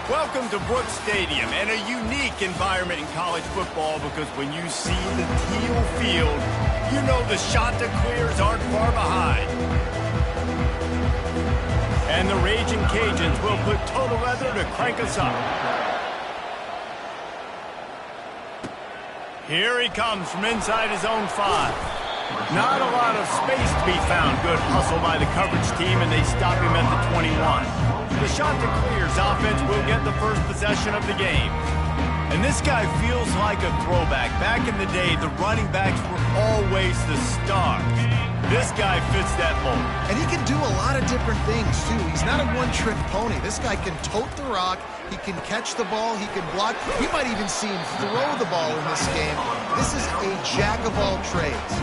Welcome to Brooks Stadium, and a unique environment in college football because when you see the teal field, you know the shot to clears aren't far behind. And the Raging Cajuns will put total weather to crank us up. Here he comes from inside his own 5. Not a lot of space to be found. Good hustle by the coverage team, and they stop him at the 21. The shot to clears offense will get the first possession of the game. And this guy feels like a throwback. Back in the day, the running backs were always the stars. This guy fits that mold. And he can do a lot of different things, too. He's not a one-trick pony. This guy can tote the rock. He can catch the ball. He can block. You might even see him throw the ball in this game. This is a jack of all trades.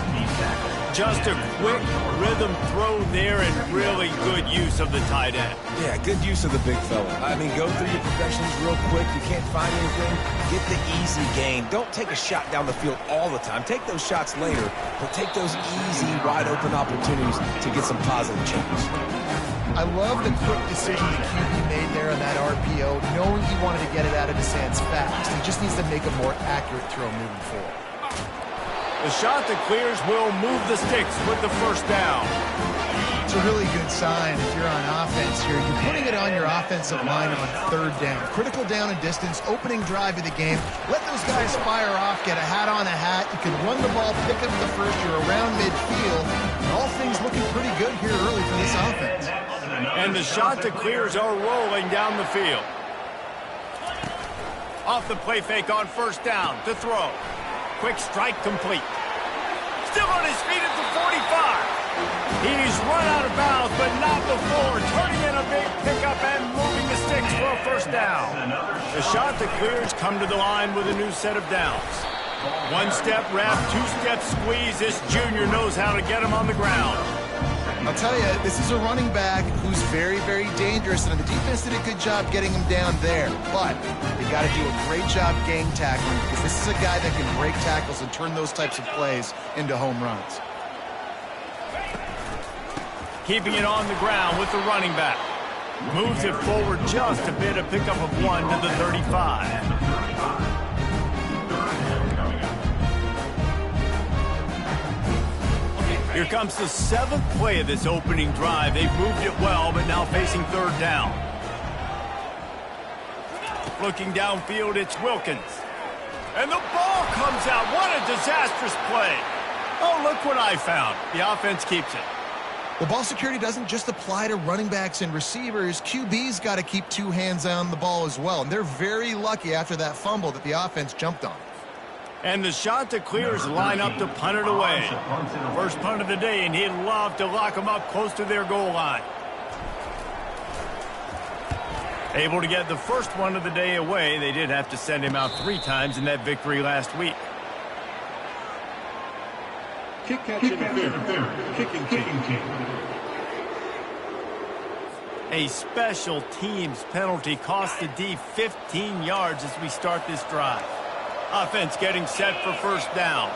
Just a quick rhythm throw there and really good use of the tight end. Yeah, good use of the big fella. I mean, go through your progressions real quick. You can't find anything. Get the easy gain. Don't take a shot down the field all the time. Take those shots later, but take those easy, wide-open opportunities to get some positive change. I love the quick decision the QB made there on that RPO, knowing he wanted to get it out of his hands fast. He just needs to make a more accurate throw moving forward. The shot that clears will move the sticks with the first down. It's a really good sign if you're on offense here. You're putting it on your offensive line on third down. Critical down and distance, opening drive of the game. Let those guys fire off, get a hat on a hat. You can run the ball, pick up the first. You're around midfield. And all things looking pretty good here early for this offense. And the shot that clears are rolling down the field. Off the play fake on first down to throw. Quick strike complete. Still on his feet at the 45. He's run out of bounds, but not before. Turning in a big pickup and moving the sticks for a first down. The shot that clears come to the line with a new set of downs. One-step wrap, two-step squeeze. This junior knows how to get him on the ground. I'll tell you, this is a running back who's very, very dangerous, and the defense did a good job getting him down there. But you got to do a great job gang tackling because this is a guy that can break tackles and turn those types of plays into home runs. Keeping it on the ground with the running back. Moves it forward just a bit, a pickup of 1 to the 35. Here comes the 7th play of this opening drive. They've moved it well, but now facing third down. Looking downfield, it's Wilkins. And the ball comes out. What a disastrous play. Oh, look what I found. The offense keeps it. Well, ball security doesn't just apply to running backs and receivers. QB's got to keep 2 hands on the ball as well. And they're very lucky after that fumble that the offense jumped on. And the shot that clears line up to punt it away. First punt of the day, and he'd love to lock them up close to their goal line. Able to get the first one of the day away. They did have to send him out 3 times in that victory last week. Kick catch interference. Kicking team. A special teams penalty cost the D 15 yards as we start this drive. Offense getting set for first down.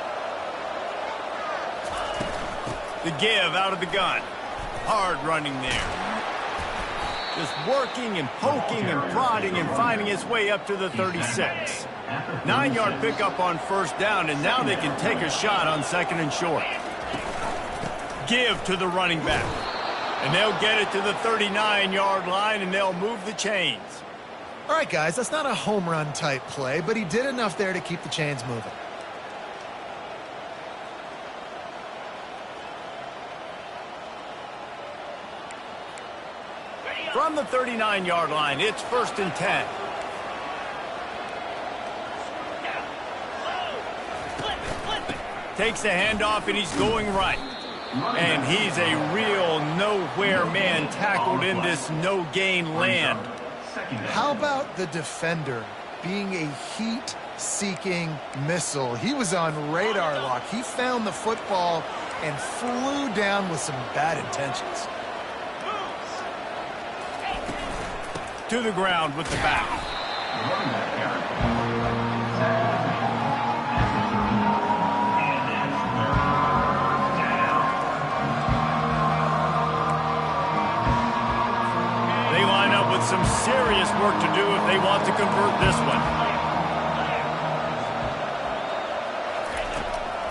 The give out of the gun. Hard running there. Just working and poking and prodding and finding his way up to the 36. 9-yard pickup on first down, and now they can take a shot on second and short. Give to the running back. And they'll get it to the 39-yard line, and they'll move the chains. All right, guys, that's not a home run type play, but he did enough there to keep the chains moving. From the 39-yard line, it's first and 10. Takes the handoff, and he's going right. And he's a real nowhere man tackled in this no-gain land. How about the defender being a heat-seeking missile? He was on radar lock. He found the football and flew down with some bad intentions. To the ground with the back. some serious work to do if they want to convert this one.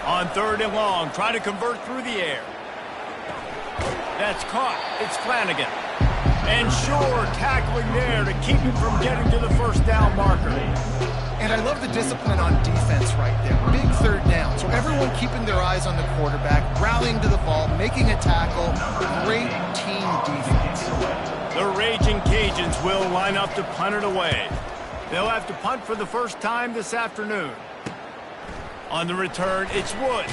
On 3rd and long, trying to convert through the air. That's caught. It's Flanagan. And sure, tackling there to keep him from getting to the first down marker. And I love the discipline on defense right there. Big 3rd down. So everyone keeping their eyes on the quarterback, rallying to the ball, making a tackle. Great team defense. The Raging Cajuns will line up to punt it away. They'll have to punt for the first time this afternoon. On the return, it's Woods.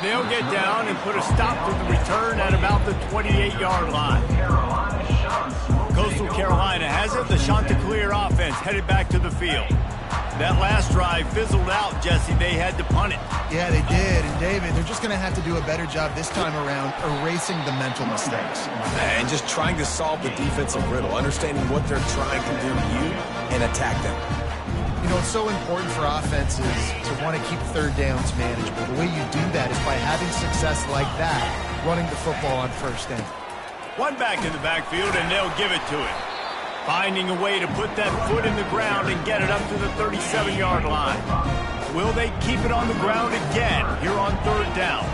They'll get down and put a stop to the return at about the 28-yard line. Coastal Carolina has it. The Chanticleer offense headed back to the field. That last drive fizzled out, Jesse. They had to punt it. Yeah, they did. And, David, they're just going to have to do a better job this time around erasing the mental mistakes. And just trying to solve the defensive riddle, understanding what they're trying to do to you and attack them. You know, it's so important for offenses to want to keep 3rd downs manageable. The way you do that is by having success like that, running the football on 1st down. One back in the backfield, and they'll give it to him. Finding a way to put that foot in the ground and get it up to the 37-yard line. Will they keep it on the ground again here on 3rd down?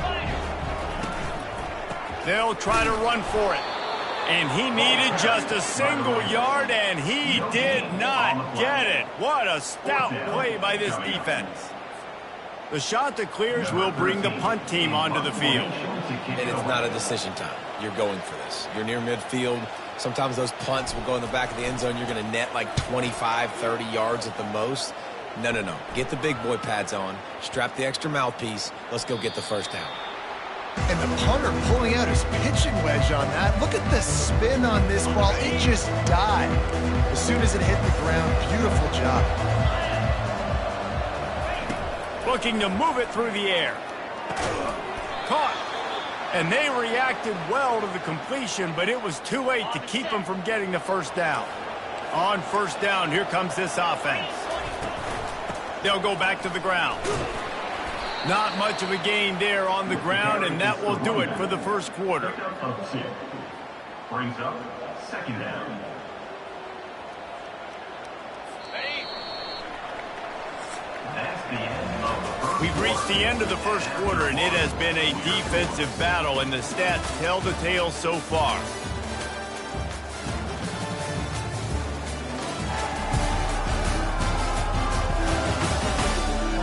They'll try to run for it. And he needed just a single yard, and he did not get it. What a stout play by this defense. The Chanticleers will bring the punt team onto the field. And it's not a decision time. You're going for this. You're near midfield. Sometimes those punts will go in the back of the end zone. You're going to net like 25, 30 yards at the most. No, no, no. Get the big boy pads on. Strap the extra mouthpiece. Let's go get the first down. And the punter pulling out his pitching wedge on that. Look at the spin on this ball. It just died as soon as it hit the ground. Beautiful job. Looking to move it through the air. Caught. And they reacted well to the completion, but it was too late to keep them from getting the first down. On 1st down, here comes this offense. They'll go back to the ground. Not much of a gain there on the ground, and that will do it for the first quarter. Brings up 2nd down. That's the end of the first. We've reached the end of the first quarter, and it has been a defensive battle, and the stats tell the tale so far.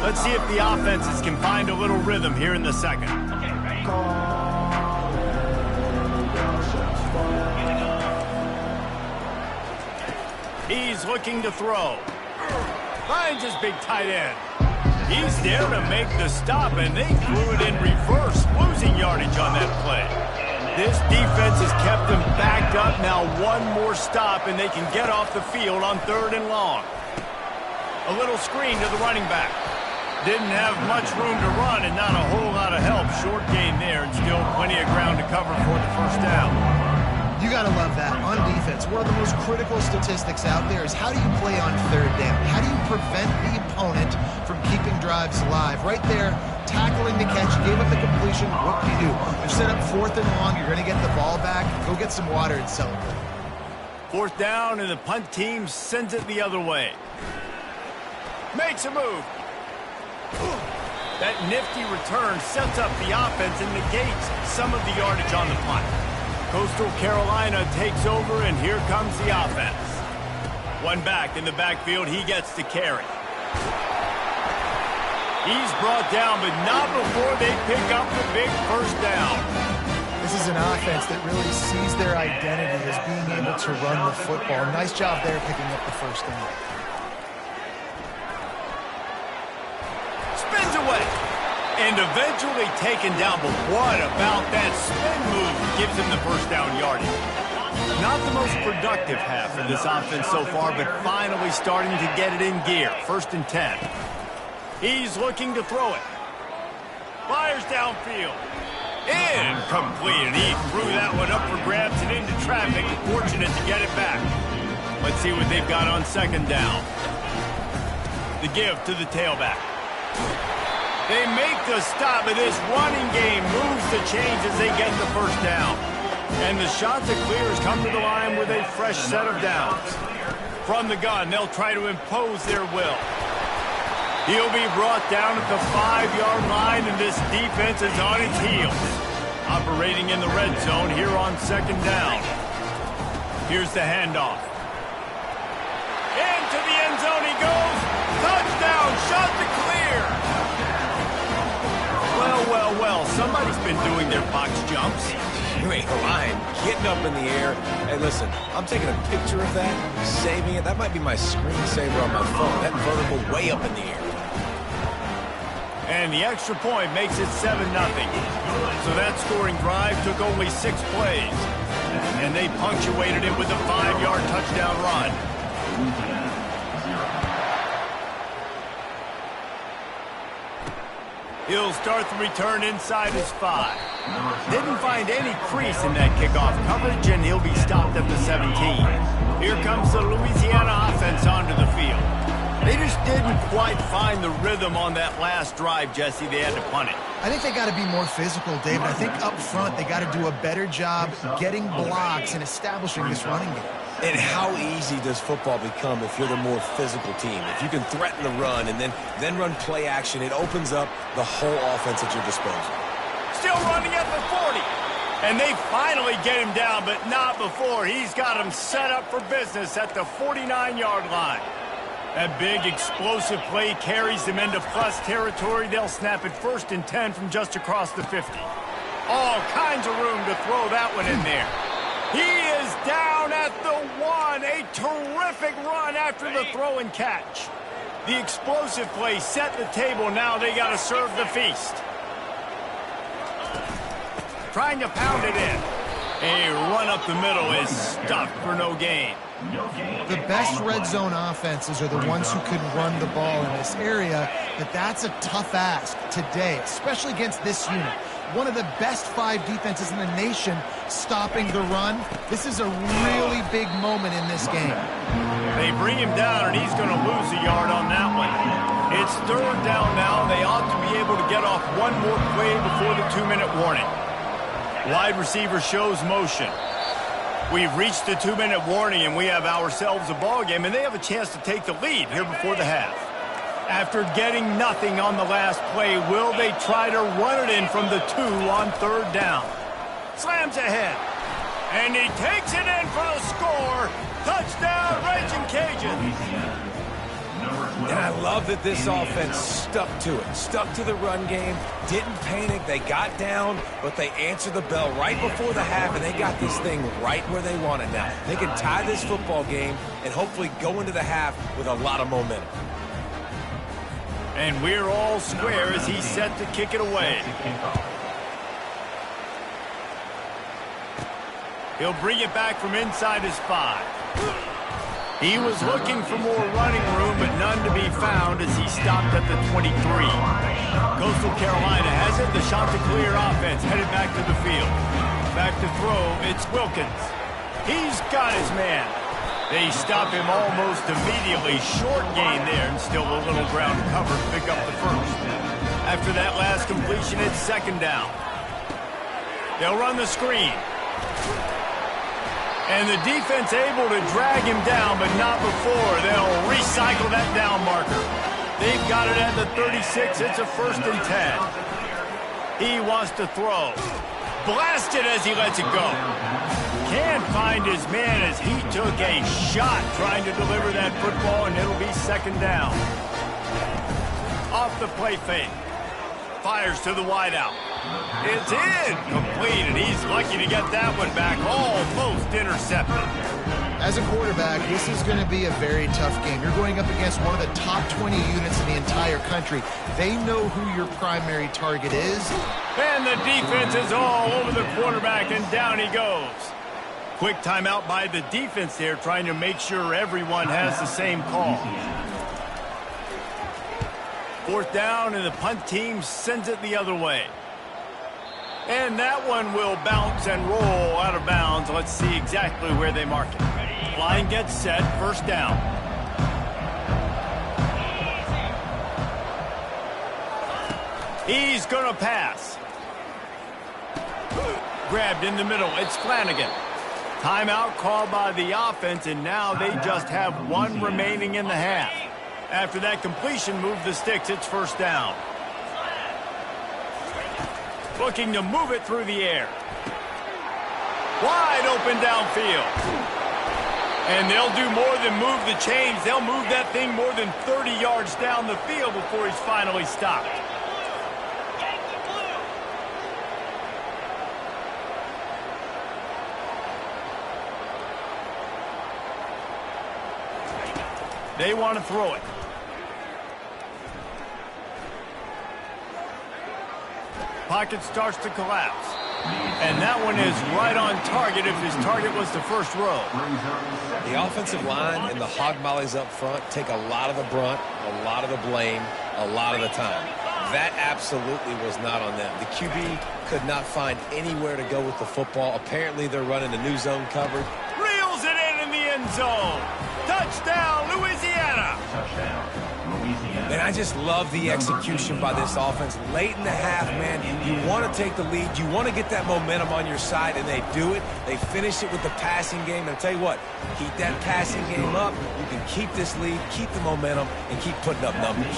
Let's see if the offenses can find a little rhythm here in the second. He's looking to throw. Finds his big tight end. He's there to make the stop, and they threw it in reverse, losing yardage on that play. This defense has kept them backed up. Now one more stop, and they can get off the field on 3rd and long. A little screen to the running back. Didn't have much room to run and not a whole lot of help. Short gain there and still plenty of ground to cover for the first down. You got to love that. On defense, one of the most critical statistics out there is how do you play on 3rd down? How do you prevent the opponent from keeping drives alive? Right there, tackling the catch, gave up the completion. What do? You're set up 4th and long. You're going to get the ball back. Go get some water and celebrate. 4th down, and the punt team sends it the other way. Makes a move. That nifty return sets up the offense and negates some of the yardage on the punt. Coastal Carolina takes over, and here comes the offense. One back in the backfield, he gets to carry. He's brought down, but not before they pick up the big first down. This is an offense that really sees their identity as being able to run the football. Nice job there picking up the first down. Spins away and eventually taken down, but what about that spin move gives him the first down yardage? Not the most productive half of this offense so far, but finally starting to get it in gear. 1st and 10. He's looking to throw it. Fires downfield. Incomplete, and he threw that one up for grabs and into traffic. Fortunate to get it back. Let's see what they've got on 2nd down. The give to the tailback. They make the stop, but this running game moves the chains as they get the first down. And the shot to clear has come to the line with a fresh set of downs. From the gun, they'll try to impose their will. He'll be brought down at the 5-yard line, and this defense is on its heels. Operating in the red zone here on second down. Here's the handoff. Into the end zone he goes. Touchdown, shot to clear. Well, somebody's been doing their box jumps. You ain't lying. Getting up in the air. Hey, listen, I'm taking a picture of that, saving it. That might be my screensaver on my phone. That vertical way up in the air. And the extra point makes it 7-0. So that scoring drive took only 6 plays. And they punctuated it with a 5-yard touchdown run. He'll start the return inside his 5. Didn't find any crease in that kickoff coverage, and he'll be stopped at the 17. Here comes the Louisiana offense onto the field. They just didn't quite find the rhythm on that last drive, Jesse. They had to punt it. I think they got to be more physical, David. I think up front they got to do a better job getting blocks and establishing this running game. And how easy does football become if you're the more physical team? If you can threaten the run and then run play action, it opens up the whole offense at your disposal. Still running at the 40. And they finally get him down, but not before. He's got him set up for business at the 49-yard line. That big explosive play carries them into plus territory. They'll snap it 1st and 10 from just across the 50. All kinds of room to throw that one in there. He is down at the 1. A terrific run after the throw and catch. The explosive play set the table. Now they got to serve the feast. Trying to pound it in. A run up the middle is stuffed for no gain. The best red zone offenses are the ones who can run the ball in this area, but that's a tough ask today, especially against this unit. One of the best 5 defenses in the nation stopping the run. This is a really big moment in this game. They bring him down, and he's going to lose a yard on that one. It's 3rd down now. They ought to be able to get off one more play before the 2-minute warning. Wide receiver shows motion. We've reached the 2-minute warning, and we have ourselves a ball game, and they have a chance to take the lead here before the half. After getting nothing on the last play, will they try to run it in from the 2 on 3rd down? Slams ahead, and he takes it in for the score. Touchdown, Raging Cajuns. And I love that this offense stuck to it, stuck to the run game, didn't panic. They got down, but they answered the bell right before the half, and they got this thing right where they want it now. They can tie this football game and hopefully go into the half with a lot of momentum. And we're all square as he's set to kick it away. He'll bring it back from inside his 5. He was looking for more running room, but none to be found as he stopped at the 23. Coastal Carolina has it. The shot to clear offense headed back to the field. Back to throw, it's Wilkins. He's got his man. They stop him almost immediately. Short gain there, and still a little ground cover to pick up the 1st. After that last completion, it's 2nd down. They'll run the screen. And the defense able to drag him down, but not before. They'll recycle that down marker. They've got it at the 36. It's a 1st and 10. He wants to throw. Blasted as he lets it go. Can't find his man as he took a shot trying to deliver that football, and it'll be 2nd down. Off the play fake. Fires to the wideout. It's in. Complete, and he's lucky to get that one back. Almost intercepted. As a quarterback, this is going to be a very tough game. You're going up against one of the top 20 units in the entire country. They know who your primary target is. And the defense is all over the quarterback, and down he goes. Quick timeout by the defense there, trying to make sure everyone has the same call. 4th down, and the punt team sends it the other way. And that one will bounce and roll out of bounds. Let's see exactly where they mark it. Line gets set, 1st down. He's going to pass. Grabbed in the middle. It's Flanagan. Timeout called by the offense, and now they just have one remaining in the half. After that completion, move the sticks. It's first down. Looking to move it through the air. Wide open downfield. And they'll do more than move the chains. They'll move that thing more than 30 yards down the field before he's finally stopped. They want to throw it. Pocket starts to collapse. And that one is right on target if his target was the first row. The offensive line and the hog mollies up front take a lot of the brunt, a lot of the blame, a lot of the time. That absolutely was not on them. The QB could not find anywhere to go with the football. Apparently they're running a new zone coverage. Reels it in the end zone. Touchdown, Louisiana. And I just love the execution by this offense. Late in the half, man, you want to take the lead. You want to get that momentum on your side, and they do it. They finish it with the passing game. And I'll tell you what, keep that passing game up. You can keep this lead, keep the momentum, and keep putting up numbers.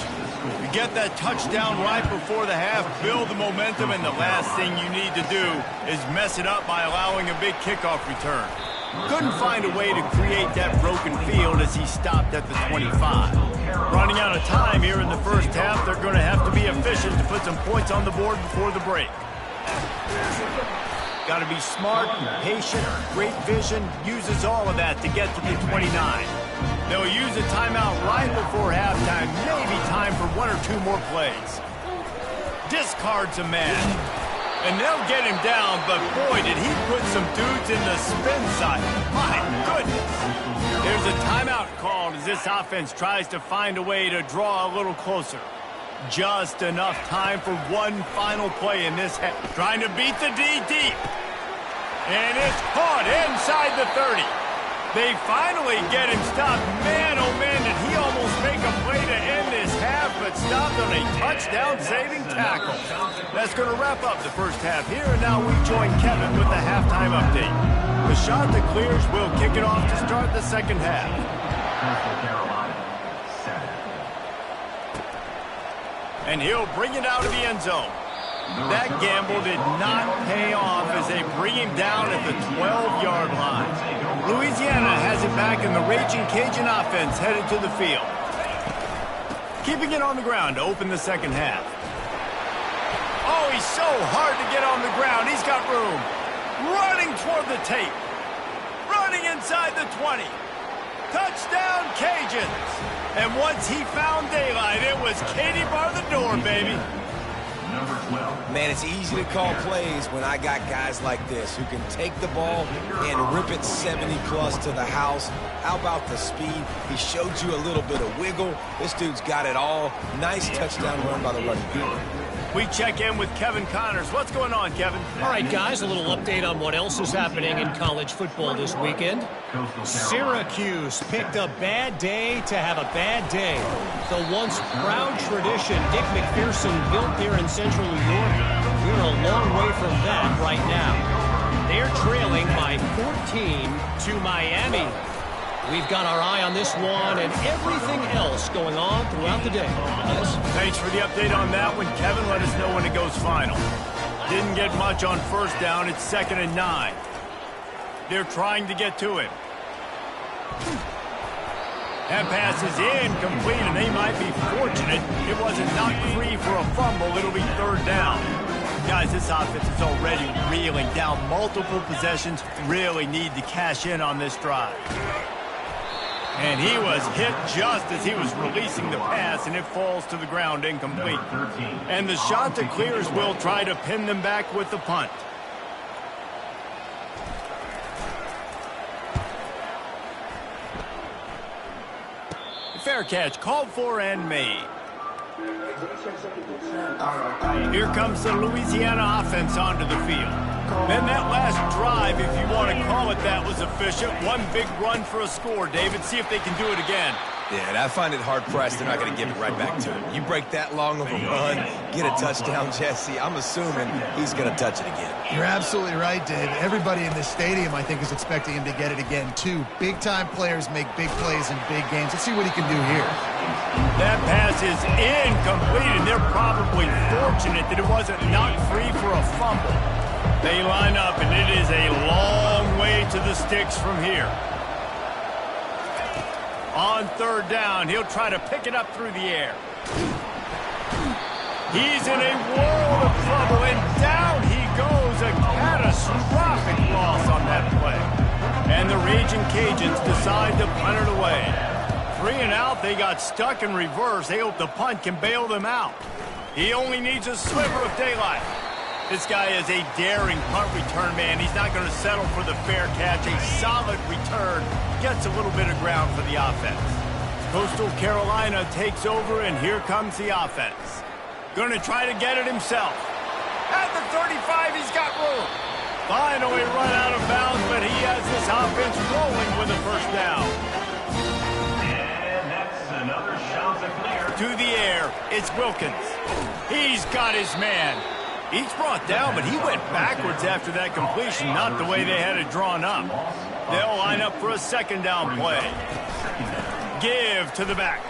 You get that touchdown right before the half, build the momentum, and the last thing you need to do is mess it up by allowing a big kickoff return. Couldn't find a way to create that broken field as he stopped at the 25. Running out of time here in the first half, they're going to have to be efficient to put some points on the board before the break. Got to be smart, patient, great vision, uses all of that to get to the 29. They'll use a timeout right before halftime, maybe time for one or two more plays. Discards a man. And they'll get him down, but boy, did he put some dudes in the spin side. My goodness. There's a timeout called as this offense tries to find a way to draw a little closer. Just enough time for one final play in this half. Trying to beat the D deep. And it's caught inside the 30. They finally get him stopped. Man, oh man, did he almost make a play to end this half, but stopped on a touchdown-saving tackle. That's going to wrap up the first half here, and now we join Kevin with the halftime update. The shot that clears will kick it off to start the second half. And he'll bring it out of the end zone. That gamble did not pay off as they bring him down at the 12-yard line. Louisiana has it back in the Raging Cajun offense headed to the field. Keeping it on the ground to open the second half. Oh, he's so hard to get on the ground. He's got room. Running toward the tape. Running inside the 20. Touchdown, Cajuns. And once he found daylight, it was Katie bar the door, baby. Man, it's easy to call plays when I got guys like this who can take the ball and rip it 70-plus to the house. How about the speed? He showed you a little bit of wiggle. This dude's got it all. Nice touchdown run by the running back. We check in with Kevin Connors. What's going on, Kevin? All right, guys, a little update on what else is happening in college football this weekend. Syracuse picked a bad day to have a bad day. The once proud tradition Dick McPherson built there in central New York, we're a long way from that right now. They're trailing by 14 to Miami. We've got our eye on this one and everything else going on throughout the day. Yes. Thanks for the update on that one, Kevin. Let us know when it goes final. Didn't get much on first down. It's 2nd and 9. They're trying to get to him. That pass is incomplete, and they might be fortunate it wasn't knocked free for a fumble. It'll be 3rd down. Guys, this offense is already reeling down multiple possessions. Really need to cash in on this drive. And he was hit just as he was releasing the pass, and it falls to the ground incomplete. And the shot that clears will try to pin them back with the punt. Fair catch, called for and made. Here comes the Louisiana offense onto the field. Then that last drive, if you want to call it that, was efficient. One big run for a score, David. See if they can do it again. Yeah, and I find it hard-pressed they're not going to give it right back to him. You break that long of a run, get a touchdown, Jesse, I'm assuming he's going to touch it again. You're absolutely right, Dave. Everybody in this stadium, I think, is expecting him to get it again, too. Big-time players make big plays in big games. Let's see what he can do here. That pass is incomplete, and they're probably fortunate that it wasn't knocked free for a fumble. They line up, and it is a long way to the sticks from here. On third down, he'll try to pick it up through the air. He's in a world of trouble, and down he goes. A catastrophic loss on that play. And the Raging Cajuns decide to punt it away. 3 and out, they got stuck in reverse. They hope the punt can bail them out. He only needs a sliver of daylight. This guy is a daring punt return man. He's not going to settle for the fair catch. A solid return gets a little bit of ground for the offense. Coastal Carolina takes over, and here comes the offense. Going to try to get it himself. At the 35, he's got room. Finally run out of bounds, but he has this offense rolling with a first down. And that's another shot to clear. To the air, it's Wilkins. He's got his man. He's brought down, but he went backwards after that completion, not the way they had it drawn up. They'll line up for a second down play. Give to the back.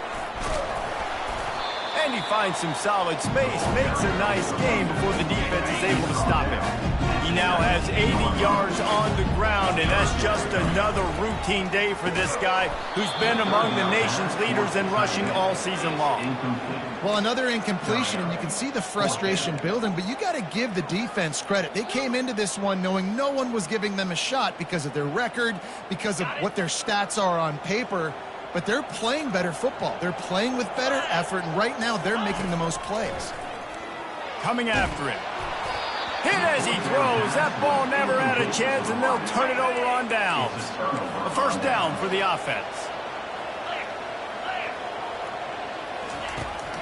And he finds some solid space, makes a nice game before the defense is able to stop him. He now has 80 yards on the ground, and that's just another routine day for this guy who's been among the nation's leaders in rushing all season long. Well, another incompletion, and you can see the frustration building, but you got to give the defense credit. They came into this one knowing no one was giving them a shot because of their record, because of what their stats are on paper, but they're playing better football. They're playing with better effort, and right now they're making the most plays. Coming after him. Hit as he throws. That ball never had a chance, and they'll turn it over on downs. A first down for the offense.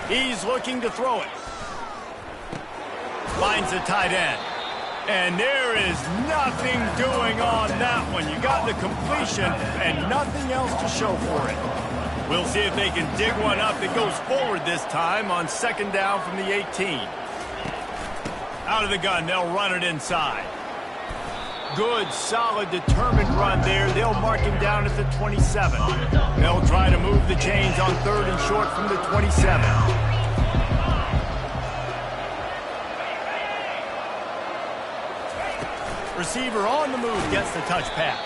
He's looking to throw it. Finds the tight end. And there is nothing doing on that one. You got the completion and nothing else to show for it. We'll see if they can dig one up that goes forward this time on second down from the 18. Out of the gun, they'll run it inside. Good, solid, determined run there. They'll mark him down at the 27. They'll try to move the chains on third and short from the 27. Receiver on the move gets the touch pass.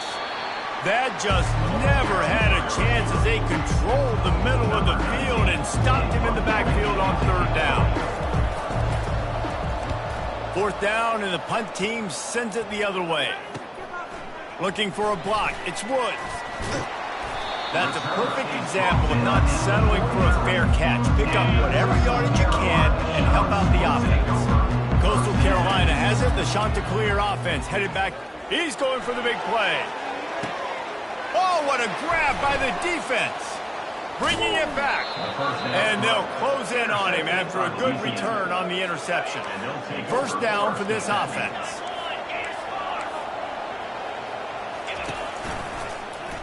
That just never had a chance as they controlled the middle of the field and stopped him in the backfield on third down. Fourth down, and the punt team sends it the other way. Looking for a block. It's Woods. That's a perfect example of not settling for a fair catch. Pick up whatever yardage you can and help out the offense. Coastal Carolina has it. The Chanticleer offense headed back. He's going for the big play. Oh, what a grab by the defense. Bringing it back. And they'll close in on him after a good return on the interception. First down for this offense.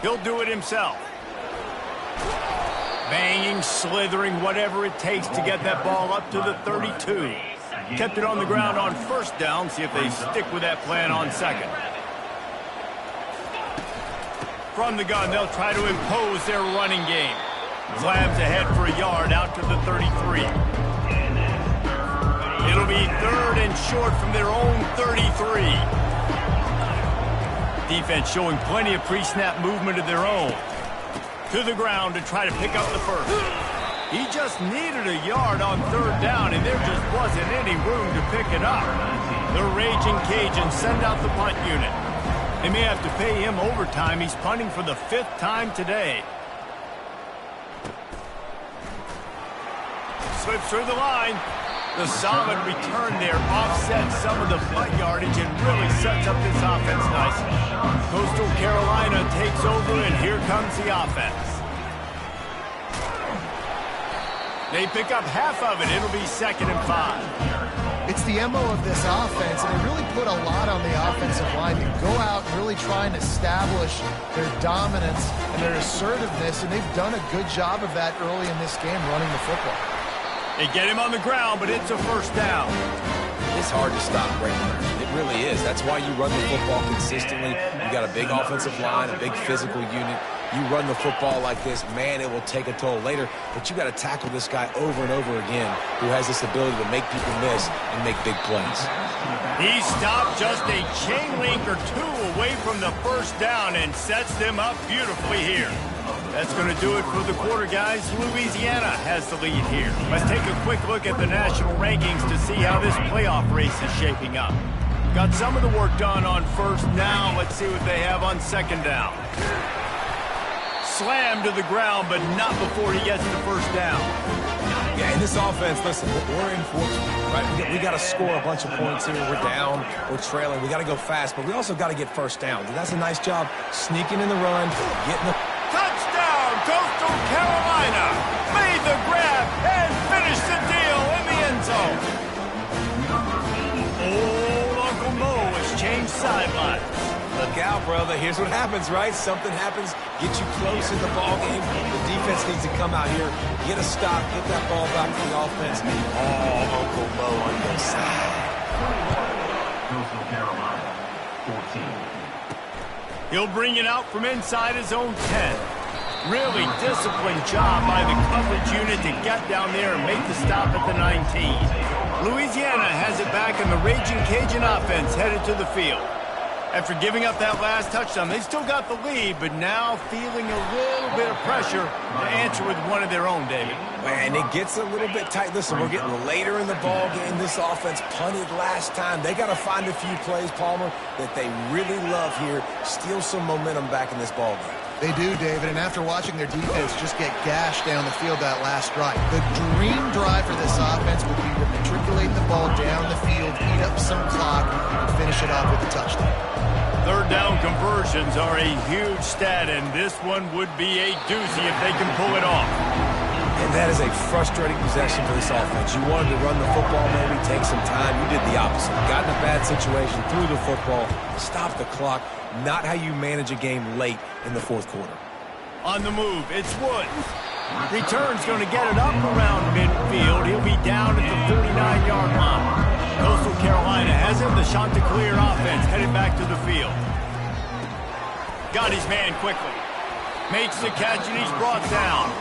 He'll do it himself. Banging, slithering, whatever it takes to get that ball up to the 32. Kept it on the ground on first down. See if they stick with that plan on second. From the gun, they'll try to impose their running game. Slams ahead for a yard out to the 33. It'll be third and short from their own 33. Defense showing plenty of pre-snap movement of their own. To the ground to try to pick up the first. He just needed a yard on third down, and there just wasn't any room to pick it up. The Raging Cajuns send out the punt unit. They may have to pay him overtime. He's punting for the 5th time today. Slips through the line. The solid return there offsets some of the punt yardage and really sets up this offense nicely. Coastal Carolina takes over, and here comes the offense. They pick up half of it. It'll be 2nd and 5. It's the MO of this offense, and they really put a lot on the offensive line to go out and really try and establish their dominance and their assertiveness, and they've done a good job of that early in this game running the football. They get him on the ground, but it's a 1st down. It's hard to stop great runners. It really is. That's why you run the football consistently. You got a big offensive line, a big physical unit. You run the football like this, man, it will take a toll later. But you got to tackle this guy over and over again who has this ability to make people miss and make big plays. He stopped just a chain link or 2 away from the 1st down and sets them up beautifully here. That's going to do it for the quarter, guys. Louisiana has the lead here. Let's take a quick look at the national rankings to see how this playoff race is shaping up. Got some of the work done on 1st down. Let's see what they have on 2nd down. Slammed to the ground, but not before he gets to 1st down. Yeah, in this offense, listen, we're in fortunate, right? We got to score a bunch of points here. We're down, we're trailing. We got to go fast, but we also got to get 1st down. And that's a nice job sneaking in the run, getting the... Touchdown, Coastal Carolina! Made the grab and finished the deal in the end zone. Old Uncle Mo has changed sidelines. Look out, brother. Here's what happens, right? Something happens, get you close in the ball game. The defense needs to come out here, get a stop, get that ball back to the offense. Oh, Uncle Mo on your side. Coastal Carolina, 14. He'll bring it out from inside his own 10. Really disciplined job by the coverage unit to get down there and make the stop at the 19. Louisiana has it back, and the Raging Cajun offense headed to the field. After giving up that last touchdown, they still got the lead, but now feeling a little bit of pressure to answer with one of their own, David. And it gets a little bit tight. Listen, we're getting later in the ball game. This offense punted last time. They got to find a few plays, Palmer, that they really love here. Steal some momentum back in this ball game. They do, David, and after watching their defense just get gashed down the field that last drive, the dream drive for this offense would be to matriculate the ball down the field, eat up some clock, and finish it off with a touchdown. 3rd down conversions are a huge stat, and this one would be a doozy if they can pull it off. And that is a frustrating possession for this offense. You wanted to run the football, maybe take some time. You did the opposite. Got in a bad situation, threw the football, stopped the clock. Not how you manage a game late in the 4th quarter. On the move, it's Woods. Return's going to get it up around midfield. He'll be down at the 49-yard line. Coastal Carolina has him. The Chanticleer offense headed back to the field. Got his man quickly. Makes the catch, and he's brought down.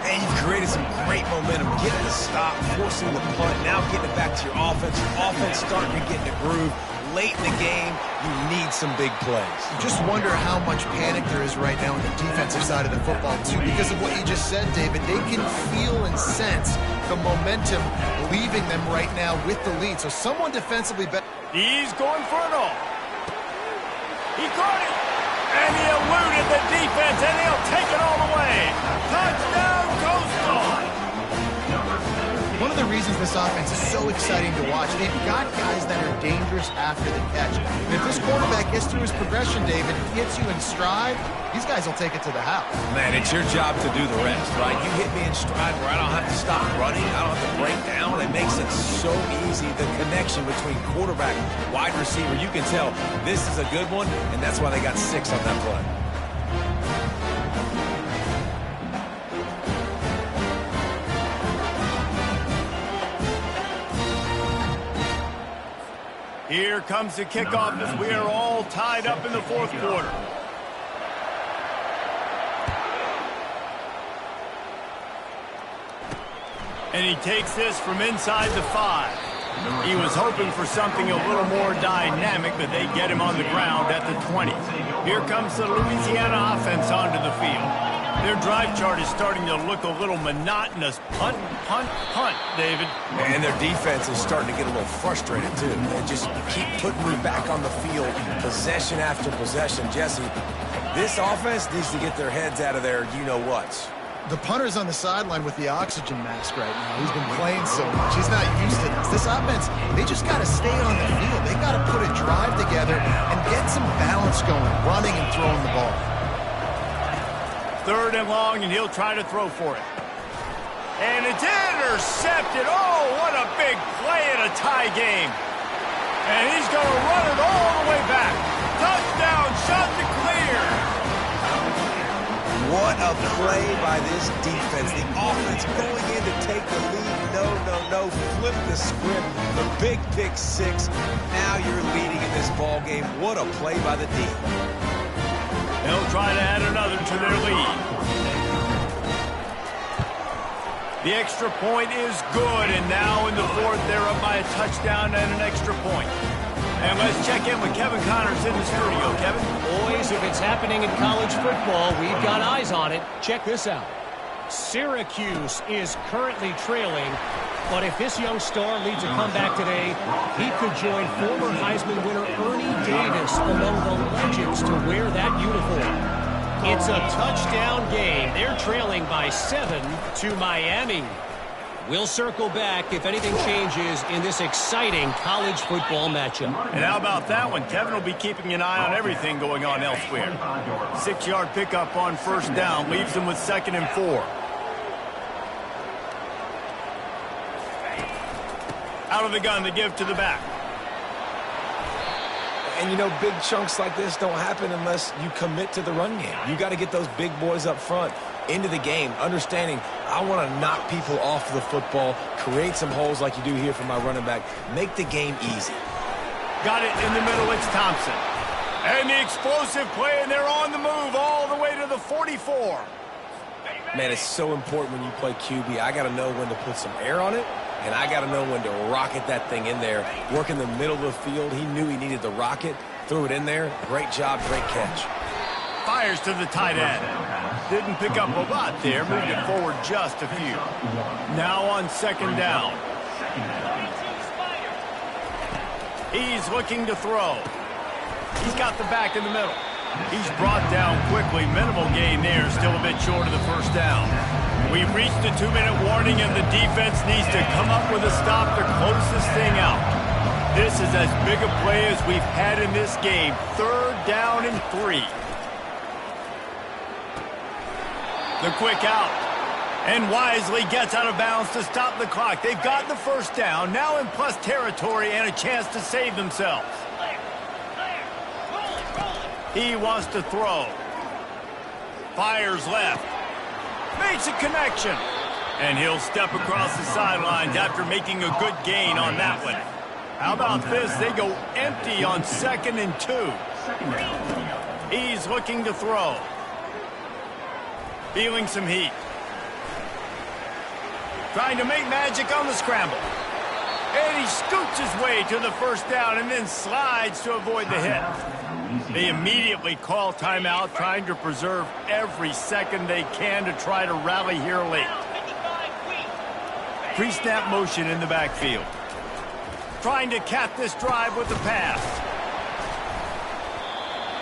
And you've created some great momentum. Getting the stop, forcing the punt, now getting it back to your offense. Your offense starting to get in the groove. Late in the game, you need some big plays. You just wonder how much panic there is right now on the defensive side of the football, too, because of what you just said, David. They can feel and sense the momentum leaving them right now with the lead. So someone defensively better. He's going for it all. He caught it. And he eluded the defense, and he'll take it all the way. Touchdown, Coastal. One of the reasons this offense is so exciting to watch, they've got guys that are dangerous after the catch. And if this quarterback gets through his progression, David, hits you in stride, these guys will take it to the house. Man, it's your job to do the rest, right? You hit me in stride where I don't have to stop running. I don't have to break down. It makes it so easy. The connection between quarterback, wide receiver, you can tell this is a good one, and that's why they got 6 on that play. Here comes the kickoff as we are all tied up in the 4th quarter. And he takes this from inside the 5. He was hoping for something a little more dynamic, but they get him on the ground at the 20. Here comes the Louisiana offense onto the field. Their drive chart is starting to look a little monotonous. Punt, punt, punt, David. And their defense is starting to get a little frustrated, too. They just keep putting me back on the field, possession after possession. Jesse, this offense needs to get their heads out of their you-know-whats. The punter's on the sideline with the oxygen mask right now. He's been playing so much. He's not used to this. This offense, they just got to stay on the field. They got to put a drive together and get some balance going, running and throwing the ball. 3rd and long, and he'll try to throw for it. And it's intercepted. Oh, what a big play in a tie game. And he's going to run it all the way back. Touchdown, shot to clear. What a play by this defense. The offense going in to take the lead. No. Flip the script. The big pick six. Now you're leading in this ball game. What a play by the D. They'll try to add another to their lead. The extra point is good, and now in the fourth, they're up by a touchdown and an extra point. And let's check in with Kevin Connors in the studio. Kevin? Boys, if it's happening in college football, we've got eyes on it. Check this out. Syracuse is currently trailing, but if this young star leads a comeback today, he could join former Heisman winner Ernie Davis among the legends to wear that uniform. It's a touchdown game. They're trailing by 7 to Miami. We'll circle back if anything changes in this exciting college football matchup. And how about that one? Kevin will be keeping an eye on everything going on elsewhere. 6-yard pickup on first down leaves them with 2nd and 4. Out of the gun to give to the back. And, you know, big chunks like this don't happen unless you commit to the run game. You got to get those big boys up front into the game, understanding I want to knock people off the football, create some holes like you do here for my running back, make the game easy. Got it in the middle, it's Thompson. And the explosive play, and they're on the move all the way to the 44. Man, it's so important when you play QB. I got to know when to put some air on it, and I got to know when to rocket that thing in there. Work in the middle of the field. He knew he needed the rocket, threw it in there. Great job, great catch. Fires to the tight end. Didn't pick up a lot there, moved it forward just a few. Now on 2nd down. He's looking to throw. He's got the back in the middle. He's brought down quickly. Minimal gain there, still a bit short of the first down. We've reached the 2-minute warning, and the defense needs to come up with a stop to close this thing out. This is as big a play as we've had in this game. 3rd down and 3. The quick out. And wisely gets out of bounds to stop the clock. They've got the first down, now in plus territory and a chance to save themselves. He wants to throw. Fires left. Makes a connection. And he'll step across the sidelines after making a good gain on that one. How about this? They go empty on 2nd and 2. He's looking to throw. Feeling some heat. Trying to make magic on the scramble. And he scoots his way to the first down and then slides to avoid the hit. They immediately call timeout, trying to preserve every second they can to try to rally here late. Pre-snap motion in the backfield. Trying to cap this drive with the pass.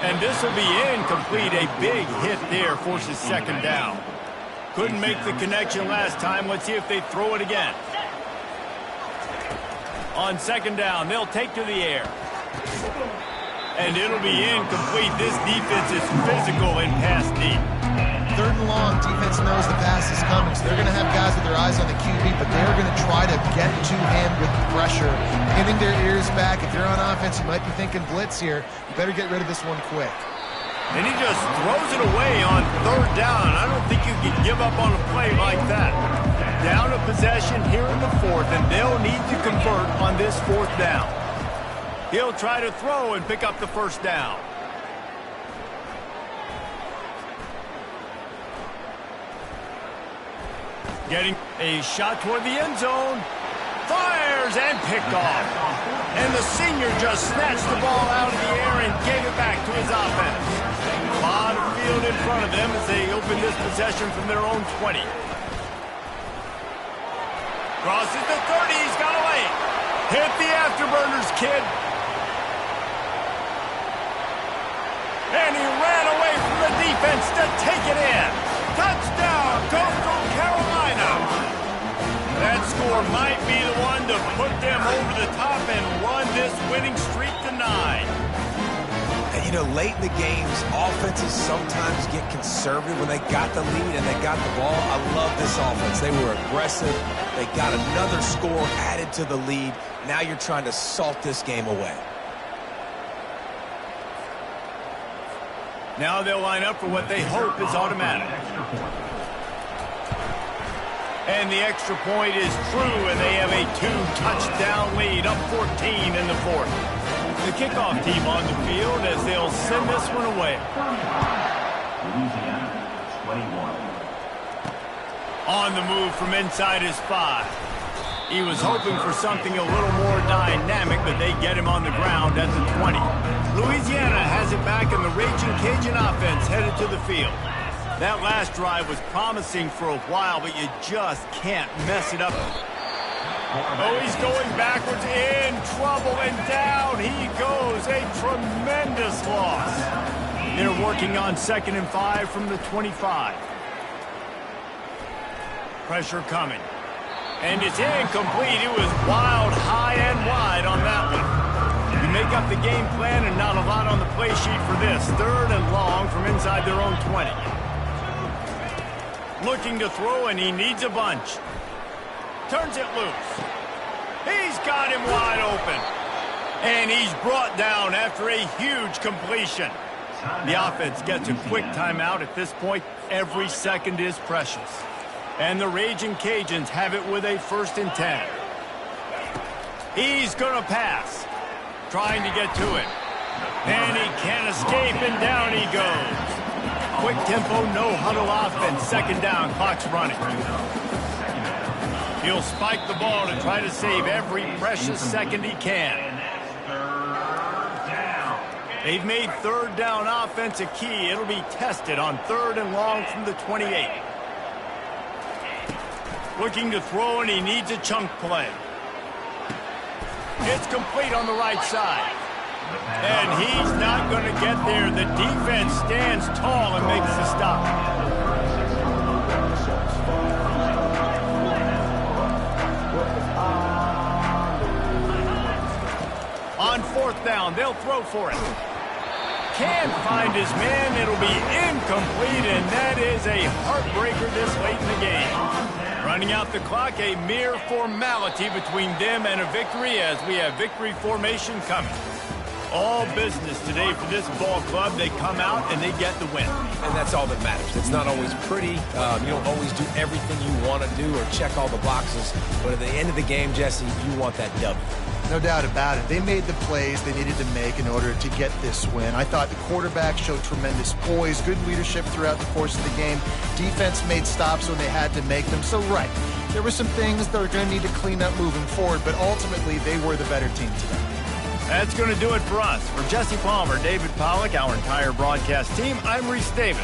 And this will be incomplete. A big hit there forces 2nd down. Couldn't make the connection last time. Let's see if they throw it again. On 2nd down, they'll take to the air. And it'll be incomplete. This defense is physical in pass deep. 3rd and long, defense knows the pass is coming, so they're going to have guys with their eyes on the QB, but they're going to try to get to him with pressure, pinning their ears back. If you're on offense, you might be thinking blitz here. You better get rid of this one quick. And he just throws it away on 3rd down. I don't think you can give up on a play like that. Down a possession here in the 4th, and they'll need to convert on this 4th down. He'll try to throw and pick up the first down. Getting a shot toward the end zone. Fires and picked off. And the senior just snatched the ball out of the air and gave it back to his offense. A lot of field in front of them as they open this possession from their own 20. Crosses the 30. He's got away. Hit the afterburners, kid. And he ran away from the defense to take it in. Touchdown, Coastal Carolina. That score might be the one to put them over the top and run this winning streak to 9. And, you know, late in the games, offenses sometimes get conservative when they got the lead and they got the ball. I love this offense. They were aggressive. They got another score added to the lead. Now you're trying to salt this game away. Now they'll line up for what they hope is automatic. And the extra point is true, and they have a 2-touchdown lead, up 14 in the fourth. The kickoff team on the field as they'll send this one away. Louisiana, 21. On the move from inside his 5. He was hoping for something a little more dynamic, but they get him on the ground at the 20. Louisiana has it back, and the Raging Cajun offense headed to the field. That last drive was promising for a while, but you just can't mess it up. Oh, he's going backwards, in trouble, and down he goes. A tremendous loss. They're working on 2nd and 5 from the 25. Pressure coming. And it's incomplete. It was wild, high and wide on that one. You make up the game plan and not a lot on the play sheet for this. 3rd and long from inside their own 20. Looking to throw, and he needs a bunch. Turns it loose. He's got him wide open. And he's brought down after a huge completion. The offense gets a quick timeout at this point. Every second is precious. And the Raging Cajuns have it with a 1st and 10. He's going to pass. Trying to get to it. And he can't escape, and down he goes. Quick tempo, no huddle offense. 2nd down, clock's running. He'll spike the ball to try to save every precious second he can. They've made 3rd down offense a key. It'll be tested on 3rd and long from the 28. Looking to throw, and he needs a chunk play. It's complete on the right side. And he's not going to get there. The defense stands tall and makes the stop. On 4th down, they'll throw for it. Can't find his man. It'll be incomplete, and that is a heartbreaker this late in the game. Running out the clock, a mere formality between them and a victory as we have victory formation coming. All business today for this ball club. They come out and they get the win. And that's all that matters. It's not always pretty. You don't always do everything you want to do or check all the boxes. But at the end of the game, Jesse, you want that W. No doubt about it. They made the plays they needed to make in order to get this win. I thought the quarterback showed tremendous poise, good leadership throughout the course of the game. Defense made stops when they had to make them. So, right, there were some things that are going to need to clean up moving forward, but ultimately they were the better team today. That's going to do it for us. For Jesse Palmer, David Pollack, our entire broadcast team, I'm Reese Davis.